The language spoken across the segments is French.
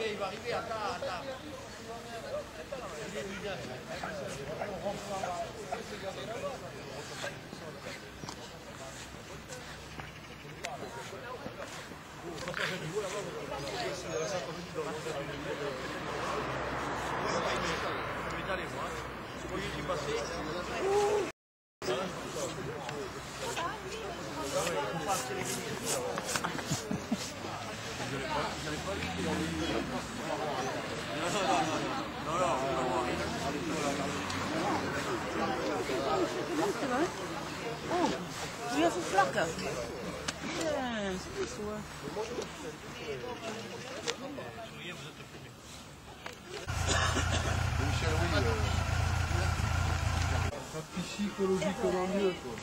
Il va arriver, attends. Oh, du är så flacka. Så. Psychologiquement mieux, quoi.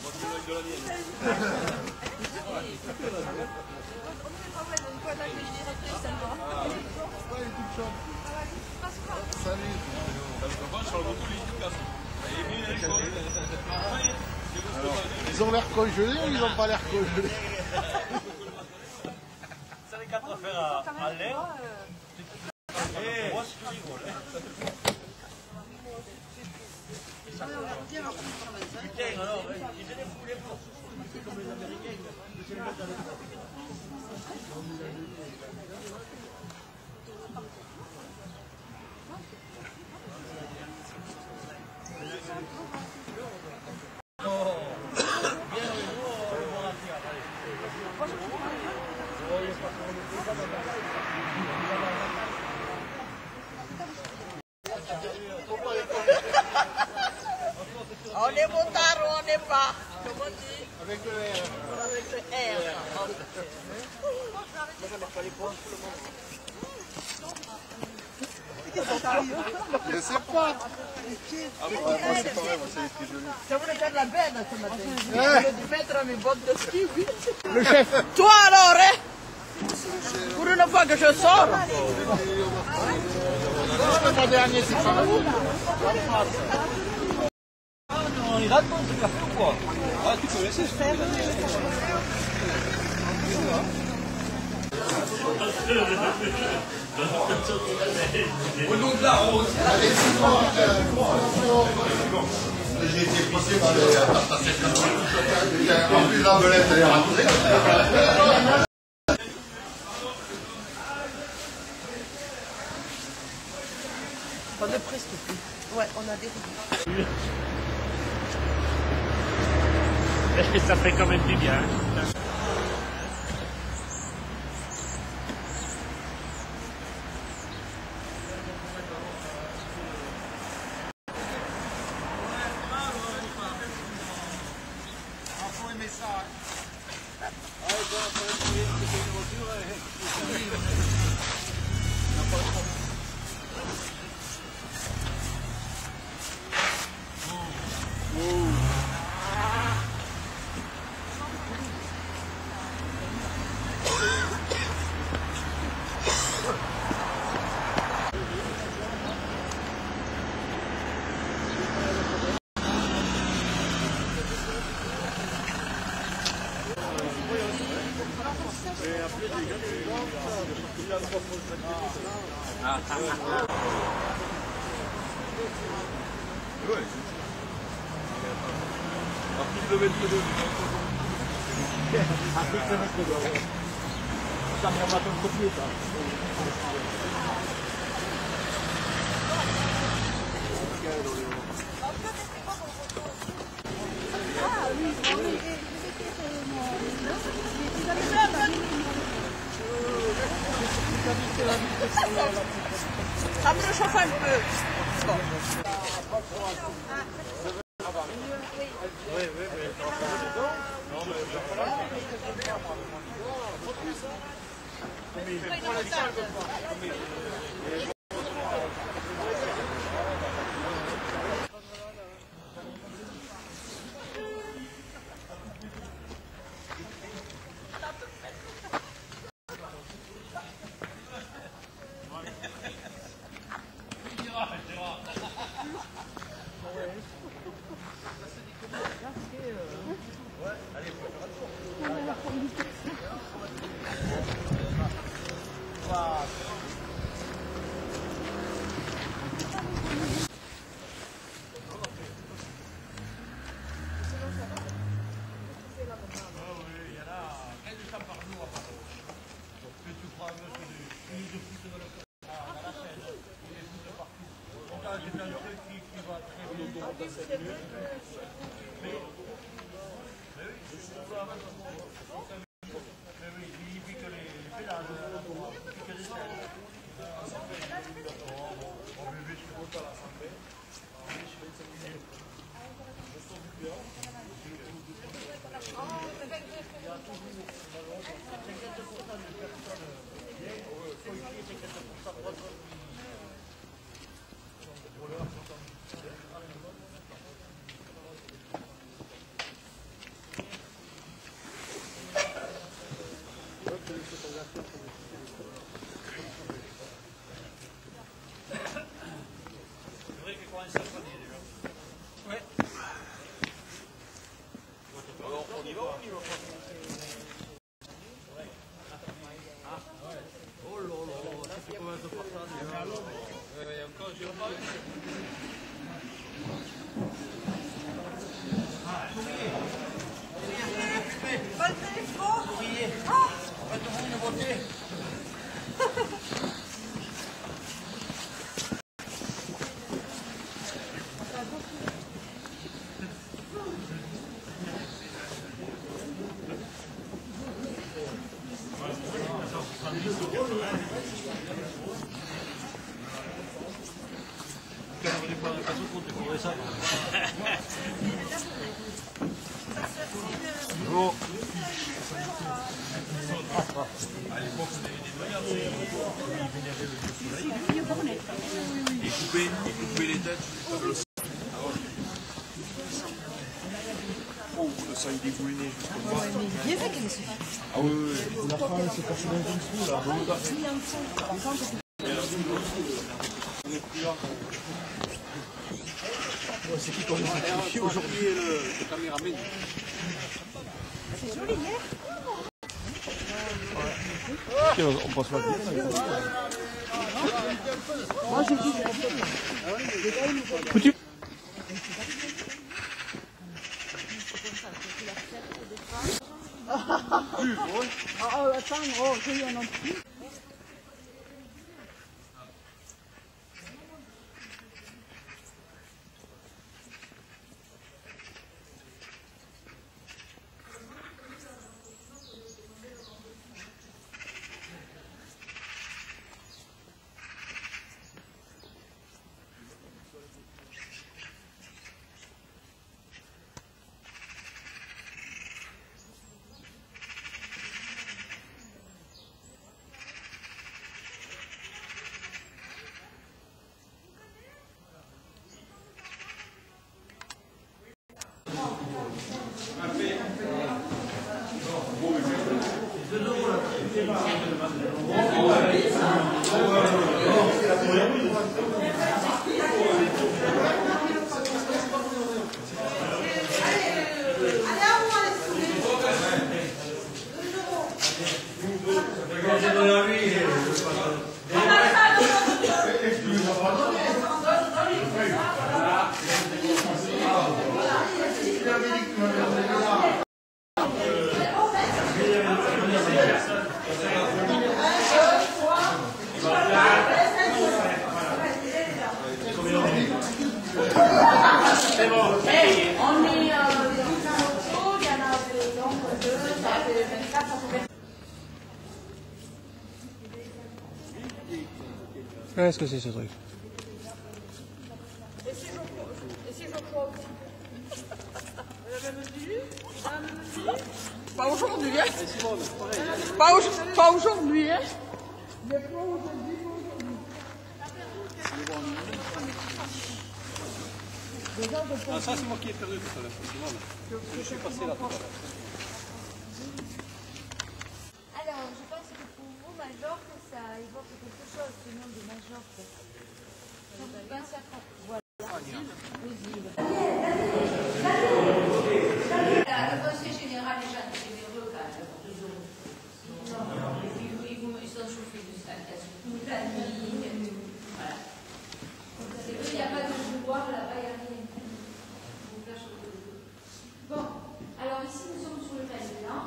Salut. Alors, ils ont l'air congelés ou ils n'ont pas l'air congelés? Ça les quatre affaires à l'air. Moi, je rigole. Putain, alors, ils étaient foulés pour. C'est comme les Américains. On est motard ou on n'est pas? Comment on dit? Avec le R. Avec le R. Je sais pas. Ah bon, moi c'est pareil, moi c'est les petits gelés. Je voulais faire la benne ce matin. Je voulais mettre mes bottes de ski, oui. Le chef. Toi alors, hein? Pour une fois que je sors. Le mois dernier, c'est pas vous. On est là-dedans, ce café ou quoi? Ah, tu connaissais ce faire. J'ai été pissé par les en plus l'embelette, elle est rentrée. On est presque plus. Ouais, on a des. Ça fait quand même du bien. Faut aimer ça. Ça me réchauffe un peu. Bon. Bon. Et couper les têtes. Oh, le sang il dégoulinait jusqu'au bas. Bien fait qu'elle est suffit. Ah oui, oui. La fin, c'est passé dans une trou là. C'est qui qu'on a sacrifié aujourd'hui le caméraman? C'est joli, hein? On passe pas bien. Moi j'ai dit Foutu. attends, oh, j'ai eu un autre. Qu'est-ce que c'est ce truc? Et si je crois aussi. Pas aujourd'hui, hein? Pas aujourd'hui, hein? Ah, ça c'est moi qui ai perdu tout à l'heure. Je suis passé là tout à l'heure. Alors, je pense que pour vous, Majorque, ça évoque quelque chose, ce nom de Majorque. Donc, vous pensez à quoi? Voilà. Le conseil général est déjà généreux quand même. Ils sont chauffés de ça, toute la nuit. Voilà. C'est qu'il n'y a pas de pouvoir là-bas, il n'y a rien. Bon, alors ici nous sommes sur le président.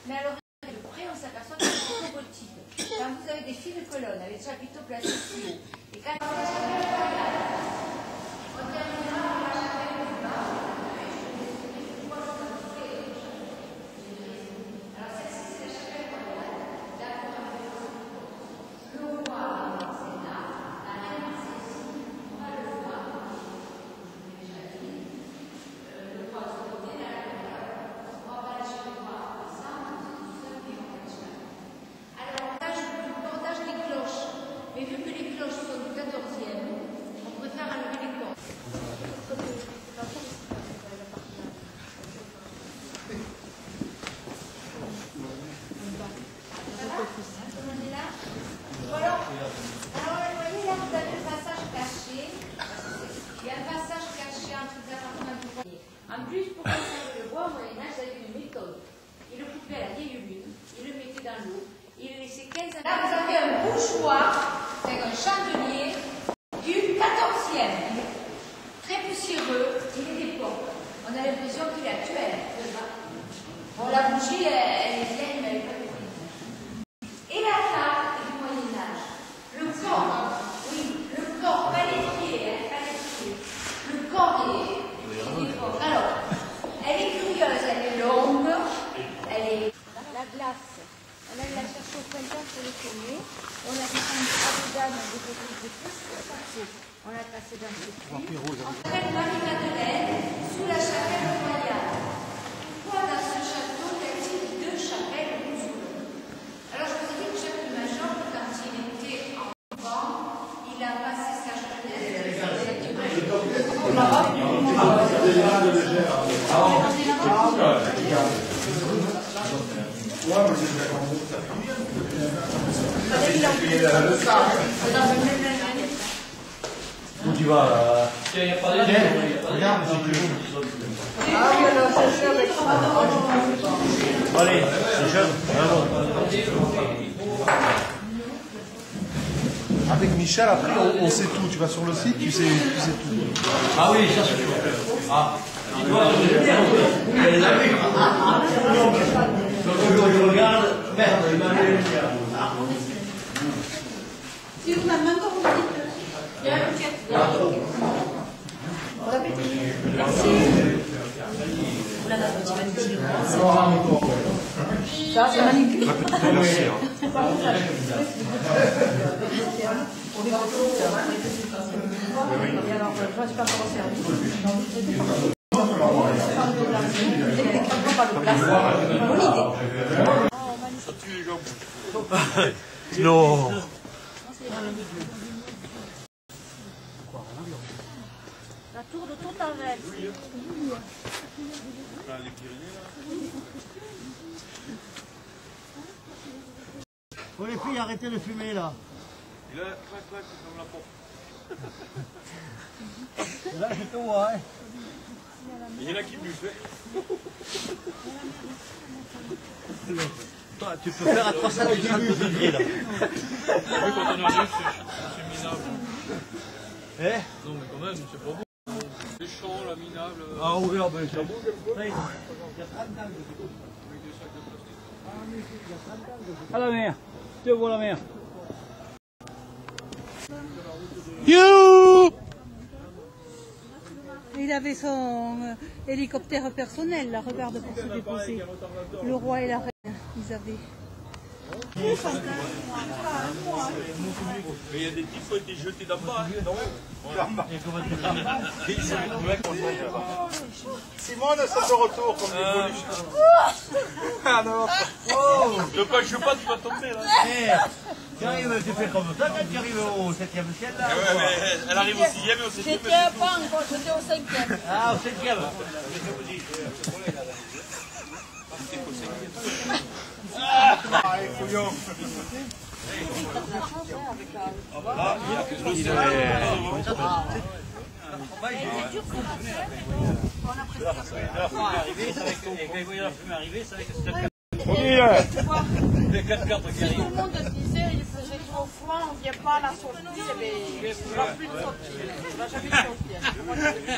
Mais alors, de près, on s'aperçoit que c'est un prototype. Quand vous avez des fines colonnes avec des chapiteaux placés si haut, et quand on terminera par la chapelle du bas, alors celle-ci, c'est la chapelle royale, d'accord avec le roi c'est là, la reine c'est ici, on va le voir, je l'ai déjà dit, le roi de côté, la reine on va pas lâcher le roi ensemble, c'est tout seul qui va lâcher. Alors, le bordage des cloches. Mais vu que les cloches sont du 14e, on préfère enlever les cordes. Alors, vous voyez là, vous avez le passage caché. Il y a un passage caché entre les appartements du foyer. En plus, pour conserver le bois au Moyen-Âge, vous avez une méthode. Il le coupait à la vieille lune, il le mettait dans l'eau, il le laissait 15 ans. Là, vous avez un bouchoir, c'est un chandelier du 14e. Très poussiéreux, il est d'époque. On a l'impression qu'il est actuel. Bon, la bougie, elle est vieille, mais elle n'est pas de. Et la table du Moyen-Âge. Le corps, oui, le corps, pas les pieds, pas les pieds. Le corps est d'époque. Alors, elle est curieuse, elle est longue, elle est. La glace. On a la cherche au printemps pour les tourner. On a descendu à Boudane des boutiques de plus partout. On l'a tracé dans le truc. On s'appelle Marie-Madeleine sous la chapelle royale. Pourquoi dans ce château y a-t-il deux chapelles musulmanes? Alors je vous ai dit que Jacques Major, quand il était enfant, il a passé sa jeunesse. Où tu vas là? Regarde, allez, c'est jeune. Avec Michel, après, on sait tout. Tu vas sur le site, tu sais tout. Ah oui, ça c'est sûr. Ah. Je regarde, merde, il m'a mis. Si vous m'avez encore vous dites, il y a un petit. Merci. Oula, la petite manicure. Ça, c'est manicure. La petite merci. Non. La tour de Tourtavel. Oh les filles, arrêtez de fumer là. Et là, clac, clac, c'est comme la porte. Là, c'est tout, hein. Il y en a qui buffent. Toi, tu peux faire à 360 degrés là. Oui, quand on arrive, c'est minable. Eh? Non, mais quand même, c'est pas bon. Les champs, la minable. Ah oui, ah ben ça. À la mer. Tu vois la mer. Il avait son hélicoptère personnel, là, regarde, pour se déposer. Le roi et la reine, ils avaient. Mais il y a des types qui ont été jetés d'en bas. Simone, c'est de retour comme l'évolution. Ah non. Je sais pas, tu vas tomber là. Tu arrives, tu fais comme ça quand tu arrives au 7e ciel là. Ouais, mais elle arrive au 6e et au 7e. J'étais pas encore, j'étais au 5e. Ah, au 7e. Ah, les couillons. Les 4 cartes qui arrivent. Tout le monde disait, il faisait trop froid, on ne vient pas à la sortie, mais il n'y aura plus de sortie. On va jamais sortir.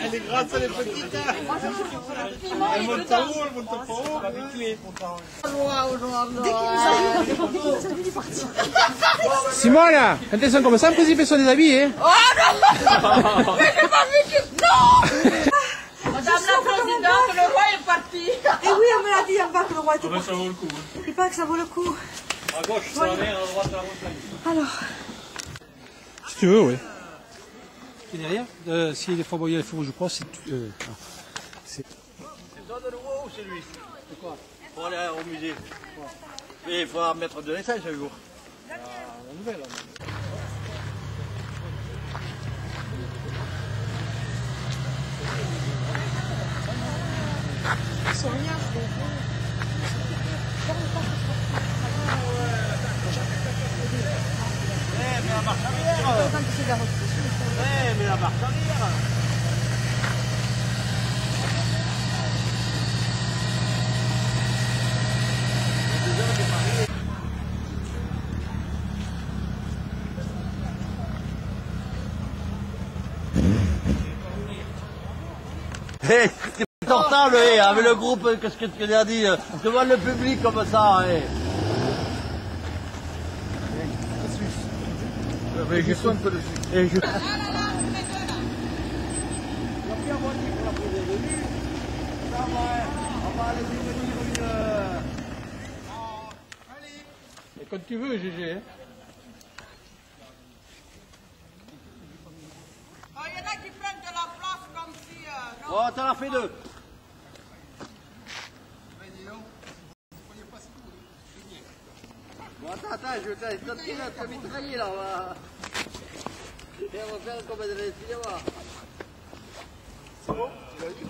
Elle est grande, elle est petite. Moi, je suis pour le piment, Elle il est monte dedans. pas haut, elle monte pas haut. Habitué. Simona, attention, comme ça, così per sono déshabillé. Oh non. Mais j'ai pas vu que... Non. Madame la Présidente, le roi est parti. Et oui, on me l'a dit en bas que le roi était Ça vaut le coup. Il paraît que ça vaut le coup. À gauche, ça la mer, à droite, la montagne. Alors, Si tu veux, oui. Et derrière, s'il faut envoyer les feux rouges, je crois, c'est... C'est toi de nouveau ou c'est lui? C'est quoi? Pour aller au musée. Et il faudra mettre de l'essence un jour. la nouvelle. Mais la marche arrière. Mais la marche arrière. Hé, c'est tortable, avec le groupe, qu'est-ce que tu as dit, devant le public comme ça, hé. Je sois un peu dessus. Et quand tu veux, GG. Hein. Il y en a qui prennent de la place comme si... Oh, t'en as fait deux. Bon, attends, je vais te mitrailler là. Et on va faire comme dans les cinémas. C'est bon?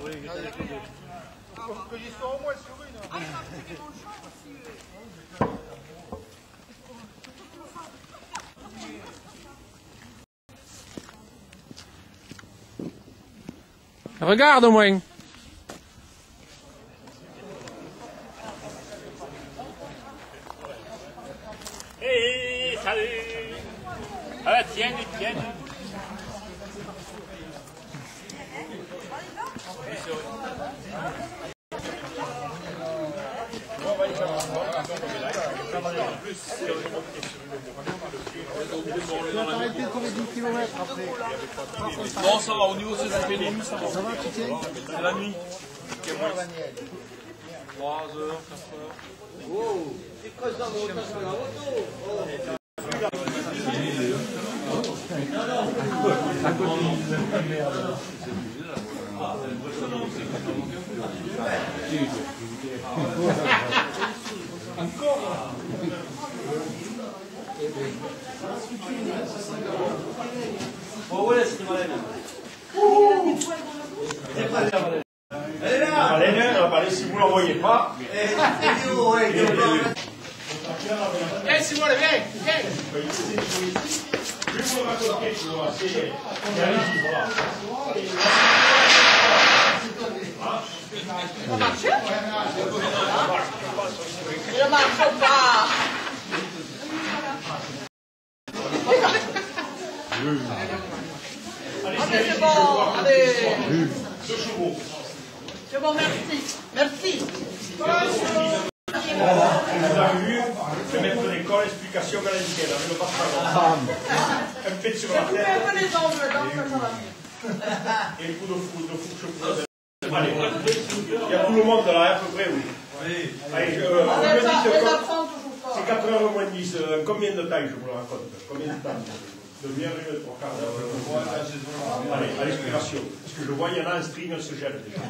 Oui, je t'ai fait deux. Pour que j'y sois au moins sur une. Regarde au moins. Hé, salut. Ah, tiens. Arrêtez de courir 10 km après. Bon, ça va, au niveau de ces appels, ça va. Ça va, tu tiens? C'est la nuit. 3 heures, 4 heures. Oh, c'est quoi ça, mon rotation la moto? Oh, ouais, c'est malade. Elle est là. Allez, si vous ne l'envoyez pas. Eh, Simone, viens. Je vais vous raconter, tu vois. Allez-y, voilà. Ça marche? Il ne marche pas. Allez, c'est bon. Allez. 2 chevaux. C'est bon, merci. Merci. Vous avez vu le maître d'école, explication galicienne avec le passage. Un pet sur la Coupez tête. un peu les ongles, donc ça va mieux. Et le coup de fourche. Allez, il y a tout le monde là, à peu près, oui. Allez, vous me dites, c'est 4h moins 10. Combien de temps je vous le raconte? Combien de temps? Demi-heure, 3 quarts d'heure. Allez, à l'expiration. Parce que je vois, il y en a un string, elle se gèle déjà.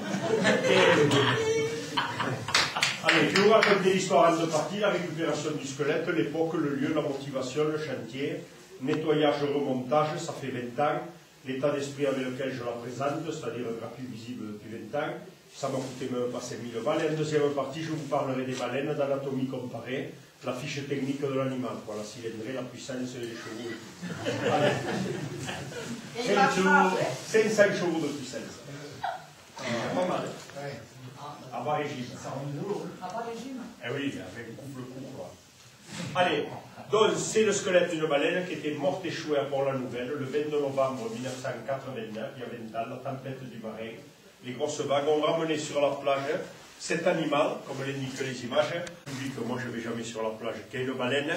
Allez, je vais vous raconter l'histoire en 2 parties, la récupération du squelette, l'époque, le lieu, la motivation, le chantier, nettoyage, remontage, ça fait 20 ans, l'état d'esprit avec lequel je la présente, c'est-à-dire gratuit visible depuis 20 ans, ça m'a coûté même pas 5 000 balles. Et en 2e partie, je vous parlerai des baleines, d'anatomie comparée, la fiche technique de l'animal, la cylindrée, la puissance des chevaux et tout. 500 chevaux de puissance. Pas mal. À bas régime. À bas régime. Eh oui, avec couple court. Allez, donc c'est le squelette d'une baleine qui était morte échouée à Port-la-Nouvelle le 22 novembre 1989, il y a 20 ans, la tempête du Marin. Les grosses vagues ont ramené sur la plage cet animal, comme l'indiquent les images. Je vous dis que moi je ne vais jamais sur la plage, qu'il y a une baleine.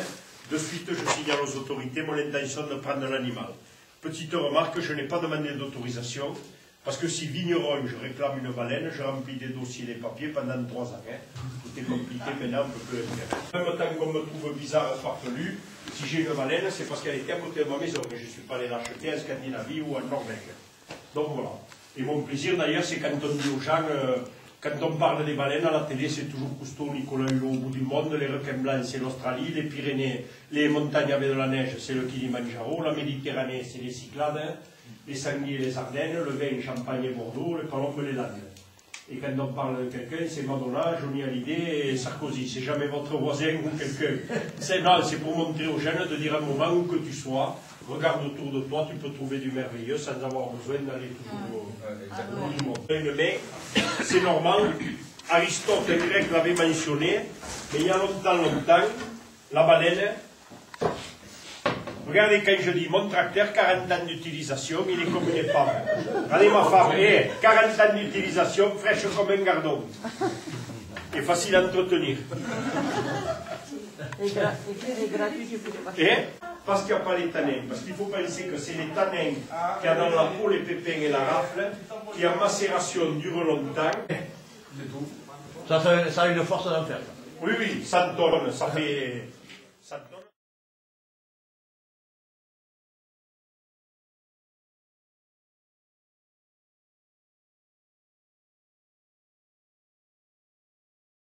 De suite, je signale aux autorités mon intention de prendre l'animal. Petite remarque, je n'ai pas demandé d'autorisation, parce que si vigneron, je réclame une baleine, je remplis des dossiers, des papiers pendant 3 ans. Tout est compliqué, maintenant on peut plus le faire. En même temps qu'on me trouve bizarre, farfelu, si j'ai une baleine, c'est parce qu'elle était à côté de ma maison, mais je ne suis pas allé l'acheter en Scandinavie ou en Norvège. Donc voilà. Et mon plaisir d'ailleurs, c'est quand on dit aux gens, quand on parle des baleines à la télé, c'est toujours Cousteau, Nicolas Hulot au bout du monde, les requins blancs c'est l'Australie, les Pyrénées, les montagnes avec de la neige c'est le Kilimanjaro, la Méditerranée c'est les Cyclades, les sangliers les Ardennes, le vin Champagne et Bordeaux, les Colombes les Landes. Et quand on parle de quelqu'un, c'est Madonna, Johnny Hallyday et Sarkozy, c'est jamais votre voisin ou quelqu'un. C'est pour montrer aux jeunes de dire un moment où que tu sois, regarde autour de toi, tu peux trouver du merveilleux sans avoir besoin d'aller toujours au bout du monde. Mais c'est normal, Aristote le grec l'avait mentionné, mais il y a longtemps, la baleine, regardez quand je dis mon tracteur, 40 ans d'utilisation, il est comme une femme. Regardez ma femme, 40 ans d'utilisation, fraîche comme un gardon. Et facile à entretenir. Et gratuit, tu peux pas. Parce qu'il n'y a pas les tanins. Parce qu'il faut penser que c'est les tanins qu'il y a dans la peau, les pépins et la rafle, qui en macération durent longtemps. Ça a une force d'enfer. Oui, 100 tonnes, ça fait